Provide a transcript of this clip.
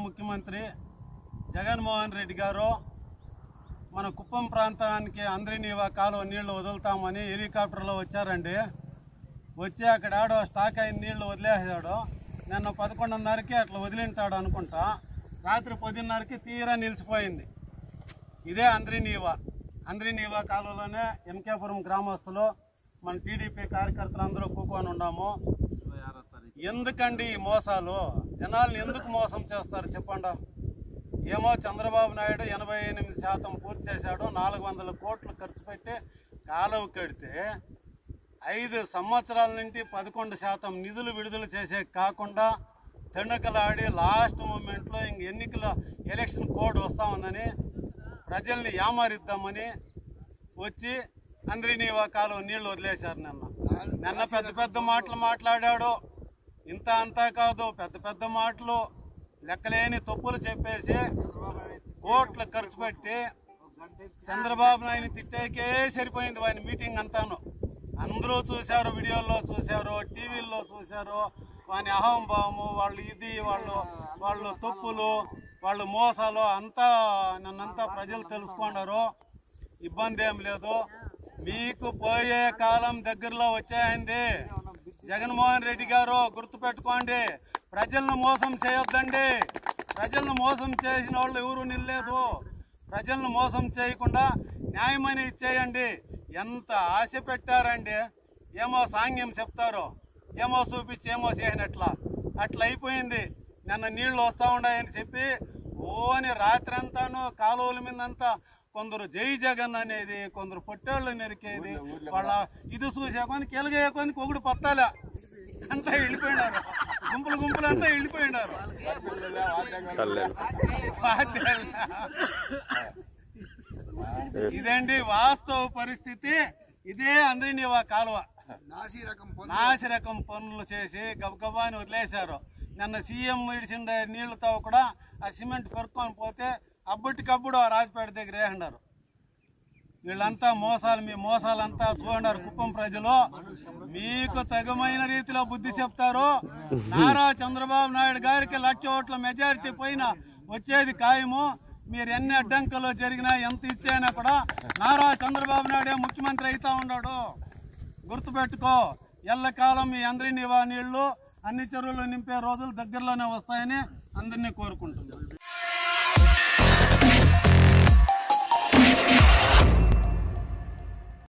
ముఖ్యమంత్రి జగన్మోహన్ రెడ్డి గారు మన కుప్పం ప్రాంతానికి అందరినీవా కాలువ నీళ్లు వదులుతామని హెలికాప్టర్లో వచ్చారండి. వచ్చి అక్కడ ఆడో స్టాక్ అయిన నీళ్లు వదిలేసాడు. నిన్న 11:30కి అట్లా వదిలింటాడు అనుకుంటా. రాత్రి 10:30కి తీరా నిలిచిపోయింది. ఇదే అందరినీవా కాలువలోనే ఎంకేపురం గ్రామస్తులు మన టీడీపీ కార్యకర్తలు అందరూ కూకొని ఉన్నాము. ఎందుకండి ఈ మోసాలు? జనాల్ని ఎందుకు మోసం చేస్తారు చెప్పండి. ఏమో చంద్రబాబు నాయుడు 88% పూర్తి చేశాడు, 400 కోట్లు ఖర్చు పెట్టి కాలువ కడితే 5 సంవత్సరాల నుండి 11% నిధులు విడుదల చేసే కాకుండా తెణకలాడి లాస్ట్ మూమెంట్లో ఎన్నికల ఎలక్షన్ కోడ్ వస్తూ ఉందని ప్రజల్ని యామారిద్దామని వచ్చి అందరినీవా కాలువ నీళ్లు వదిలేశారు. నిన్న పెద్ద మాటలు మాట్లాడాడు. ఇంత అంతా కాదు, పెద్ద మాటలు లెక్కలేని తప్పులు చెప్పేసి కోట్లు ఖర్చు పెట్టి చంద్రబాబు నాయుడు తిట్టేకే సరిపోయింది వాని మీటింగ్ అంతాను. అందరూ చూశారు, వీడియోల్లో చూశారు, టీవీల్లో చూశారు. వాని అహంభావము, వాళ్ళు తప్పులు, వాళ్ళు మోసాలు అంతా నన్నంతా ప్రజలు తెలుసుకున్నారు. ఇబ్బంది ఏం లేదు. మీకు పోయే కాలం దగ్గరలో వచ్చాయండి. జగన్మోహన్ రెడ్డి గారు గుర్తుపెట్టుకోండి, ప్రజలను మోసం చేయొద్దండి. ప్రజలను మోసం చేసిన వాళ్ళు ఎవరు నిల్లేదు. ప్రజలను మోసం చేయకుండా న్యాయమని ఇచ్చేయండి. ఎంత ఆశ పెట్టారండి. ఏమో సాంగ్యం చెప్తారు, ఏమో చూపించి ఏమో చేసినట్లా అట్లా అయిపోయింది. నిన్న నీళ్లు వస్తూ ఉన్నాయని చెప్పి ఓని రాత్రి అంతాను కాలువల మీదంతా కొందరు జై జగన్ అనేది, కొందరు పొట్టేళ్ళు నరికేది, వాళ్ళ ఇది చూసేకొని కెలగేయకొని ఒకడు పత్తాలే అంతా వెళ్ళిపోయినారు. గుంపులు అంతా వెళ్ళిపోయినారు. ఇదండి వాస్తవ పరిస్థితి. ఇదే అందరినీవా కాలువ నాసి రకం పనులు చేసి గబగబాని వదిలేశారు. నిన్న సీఎం ఇడిచిన నీళ్లతో కూడా ఆ సిమెంట్ కొరుక్కొని పోతే అబ్బటికప్పుడు ఆ రాజపేట దగ్గర వేసినారు. వీళ్ళంతా మోసాలు, మీ మోసాలంతా చూడన్నారు. కుప్పం ప్రజలు మీకు తగమైన రీతిలో బుద్ధి చెప్తారు. నారా చంద్రబాబు నాయుడు గారికి 1,00,000 ఓట్ల మెజారిటీ పైన వచ్చేది ఖాయము. మీరు ఎన్ని అడ్డంకులు జరిగినా ఎంత ఇచ్చాయినా కూడా నారా చంద్రబాబు నాయుడే ముఖ్యమంత్రి అవుతా ఉన్నాడు. గుర్తుపెట్టుకో. ఎల్లకాలం మీ అందరినీ నీళ్లు అన్ని చెరువులు నింపే రోజులు దగ్గరలోనే వస్తాయని అందరినీ కోరుకుంటున్నాను.